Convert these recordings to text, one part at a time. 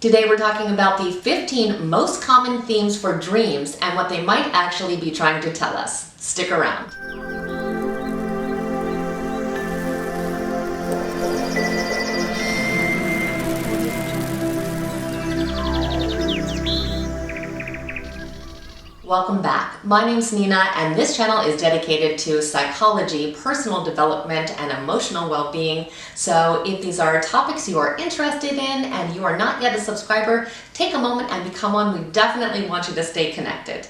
Today we're talking about the 15 most common themes for dreams and what they might actually be trying to tell us. Stick around. Welcome back. My name's Nina, and this channel is dedicated to psychology, personal development, and emotional well-being. So if these are topics you are interested in and you are not yet a subscriber, take a moment and become one. We definitely want you to stay connected.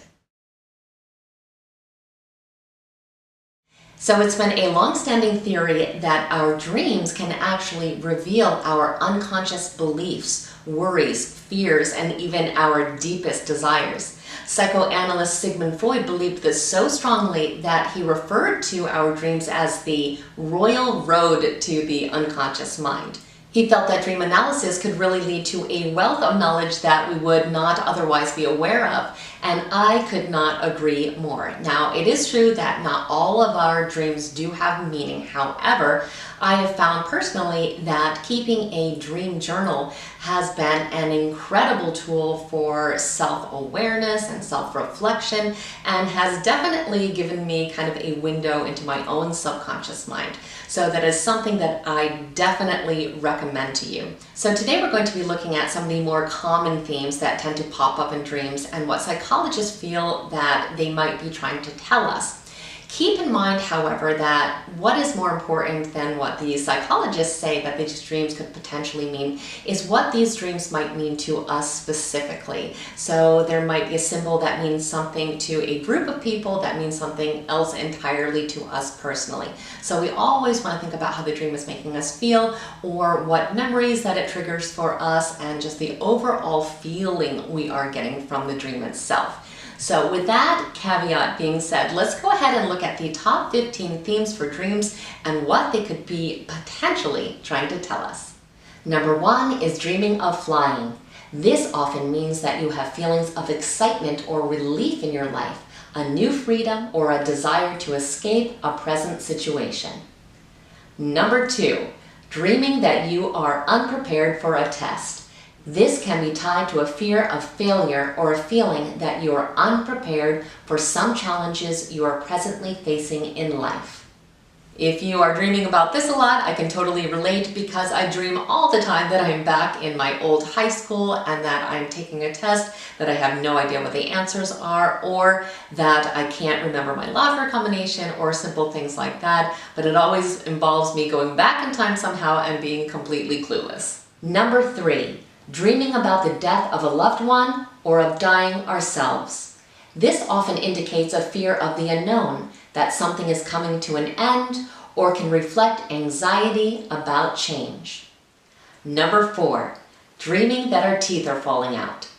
So it's been a long-standing theory that our dreams can actually reveal our unconscious beliefs, worries, fears, and even our deepest desires. Psychoanalyst Sigmund Freud believed this so strongly that he referred to our dreams as the royal road to the unconscious mind. He felt that dream analysis could really lead to a wealth of knowledge that we would not otherwise be aware of, and I could not agree more. Now, it is true that not all of our dreams do have meaning. However, I have found personally that keeping a dream journal has been an incredible tool for self-awareness and self-reflection, and has definitely given me kind of a window into my own subconscious mind. So that is something that I definitely recommend to you. So today we're going to be looking at some of the more common themes that tend to pop up in dreams and what psychologists feel that they might be trying to tell us. Keep in mind, however, that what is more important than what the psychologists say that these dreams could potentially mean is what these dreams might mean to us specifically. So there might be a symbol that means something to a group of people that means something else entirely to us personally. So we always want to think about how the dream is making us feel, or what memories that it triggers for us, and just the overall feeling we are getting from the dream itself. So with that caveat being said, let's go ahead and look at the top 15 themes for dreams and what they could be potentially trying to tell us. Number 1 is dreaming of flying. This often means that you have feelings of excitement or relief in your life, a new freedom, or a desire to escape a present situation. Number 2, dreaming that you are unprepared for a test. This can be tied to a fear of failure or a feeling that you are unprepared for some challenges you are presently facing in life. If you are dreaming about this a lot, I can totally relate, because I dream all the time that I'm back in my old high school and that I'm taking a test that I have no idea what the answers are, or that I can't remember my locker combination, or simple things like that. But it always involves me going back in time somehow and being completely clueless. Number 3. Dreaming about the death of a loved one or of dying ourselves. This often indicates a fear of the unknown, that something is coming to an end, or can reflect anxiety about change. Number 4, dreaming that our teeth are falling out.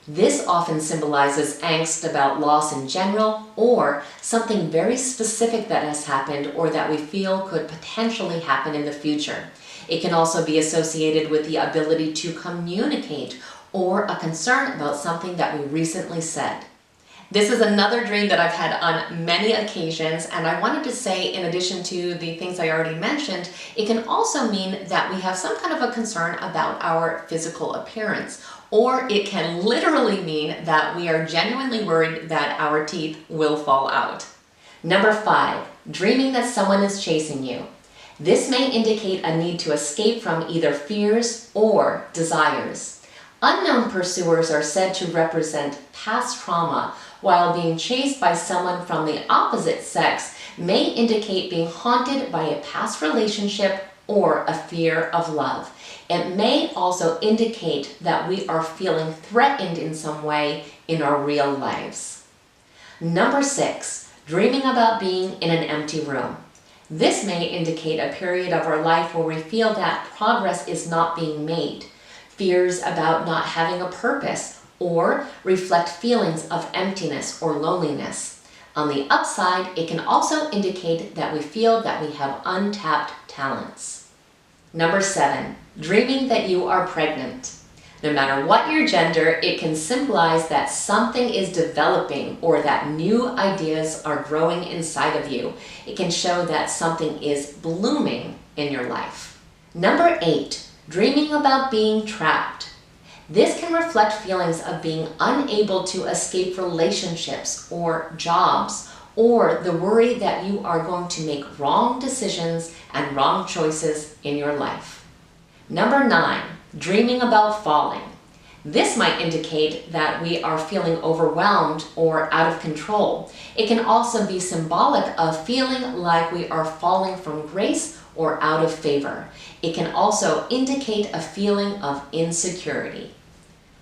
This often symbolizes angst about loss in general, or something very specific that has happened or that we feel could potentially happen in the future. It can also be associated with the ability to communicate, or a concern about something that we recently said. This is another dream that I've had on many occasions, and I wanted to say, in addition to the things I already mentioned, it can also mean that we have some kind of a concern about our physical appearance, or it can literally mean that we are genuinely worried that our teeth will fall out. Number 5, dreaming that someone is chasing you. This may indicate a need to escape from either fears or desires. Unknown pursuers are said to represent past trauma, while being chased by someone from the opposite sex may indicate being haunted by a past relationship or a fear of love. It may also indicate that we are feeling threatened in some way in our real lives. Number 6, dreaming about being in an empty room. This may indicate a period of our life where we feel that progress is not being made, fears about not having a purpose, or reflect feelings of emptiness or loneliness. On the upside, it can also indicate that we feel that we have untapped talents. Number 7, dreaming that you are pregnant. No matter what your gender, it can symbolize that something is developing or that new ideas are growing inside of you. It can show that something is blooming in your life. Number 8, dreaming about being trapped. This can reflect feelings of being unable to escape relationships or jobs, or the worry that you are going to make wrong decisions and wrong choices in your life. Number 9, dreaming about falling. This might indicate that we are feeling overwhelmed or out of control. It can also be symbolic of feeling like we are falling from grace or out of favor. It can also indicate a feeling of insecurity.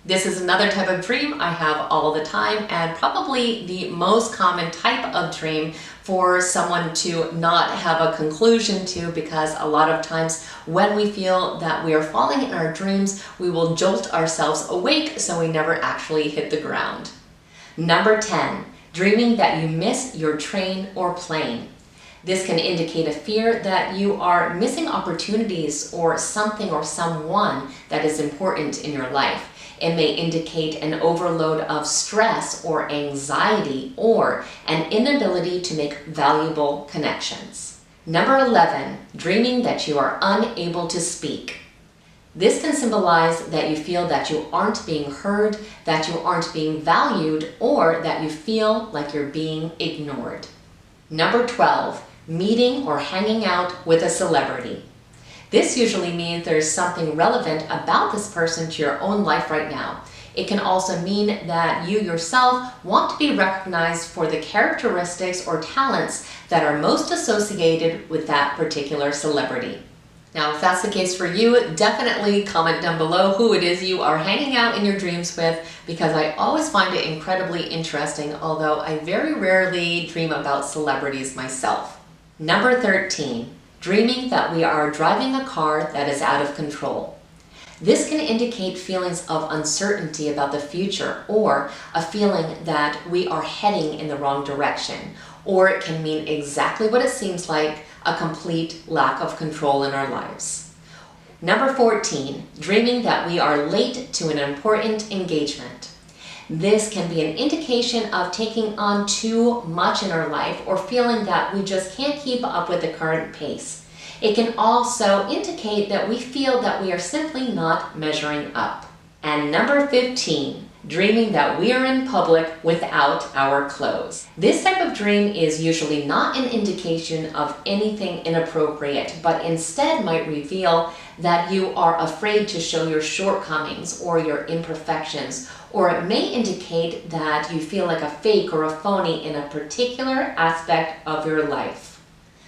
This is another type of dream I have all the time, and probably the most common type of dream for someone to not have a conclusion to, because a lot of times when we feel that we are falling in our dreams, we will jolt ourselves awake so we never actually hit the ground. Number 10, dreaming that you miss your train or plane. This can indicate a fear that you are missing opportunities or something or someone that is important in your life. It may indicate an overload of stress or anxiety or an inability to make valuable connections. Number 11, dreaming that you are unable to speak. This can symbolize that you feel that you aren't being heard, that you aren't being valued, or that you feel like you're being ignored. Number 12, meeting or hanging out with a celebrity. This usually means there's something relevant about this person to your own life right now. It can also mean that you yourself want to be recognized for the characteristics or talents that are most associated with that particular celebrity. Now, if that's the case for you, definitely comment down below who it is you are hanging out in your dreams with, because I always find it incredibly interesting, although I very rarely dream about celebrities myself. Number 13. Dreaming that we are driving a car that is out of control. This can indicate feelings of uncertainty about the future, or a feeling that we are heading in the wrong direction, or it can mean exactly what it seems like, a complete lack of control in our lives. Number 14, dreaming that we are late to an important engagement. This can be an indication of taking on too much in our life or feeling that we just can't keep up with the current pace. It can also indicate that we feel that we are simply not measuring up. And number 15, dreaming that we are in public without our clothes. This type of dream is usually not an indication of anything inappropriate, but instead might reveal that you are afraid to show your shortcomings or your imperfections, or it may indicate that you feel like a fake or a phony in a particular aspect of your life.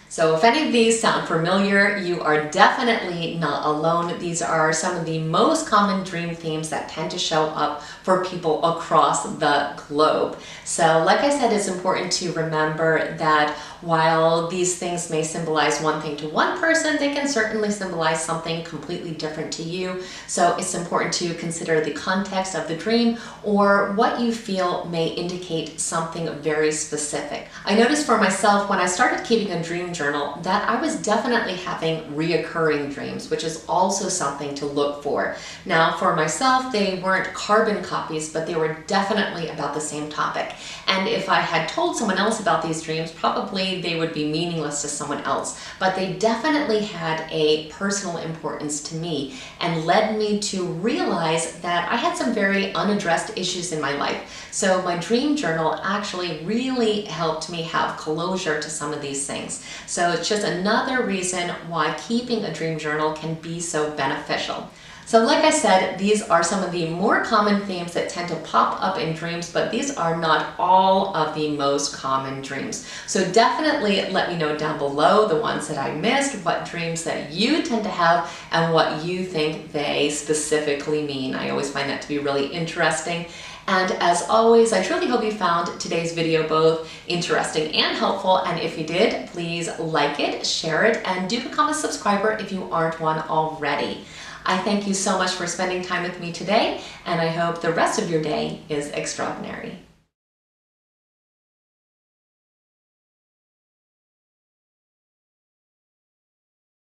So if any of these sound familiar, you are definitely not alone. These are some of the most common dream themes that tend to show up for people across the globe. So like I said, it's important to remember that while these things may symbolize one thing to one person, they can certainly symbolize something completely different to you. So it's important to consider the context of the dream or what you feel may indicate something very specific. I noticed for myself when I started keeping a dream journal that I was definitely having reoccurring dreams, which is also something to look for. Now for myself, they weren't carbon copies, but they were definitely about the same topic. And if I had told someone else about these dreams, probably they would be meaningless to someone else, but they definitely had a personal importance to me and led me to realize that I had some very unaddressed issues in my life. So my dream journal actually really helped me have closure to some of these things. So it's just another reason why keeping a dream journal can be so beneficial. So like I said, these are some of the more common themes that tend to pop up in dreams, but these are not all of the most common dreams. So definitely let me know down below the ones that I missed, what dreams that you tend to have, and what you think they specifically mean. I always find that to be really interesting. And as always, I truly hope you found today's video both interesting and helpful. And if you did, please like it, share it, and do become a subscriber if you aren't one already. I thank you so much for spending time with me today, and I hope the rest of your day is extraordinary.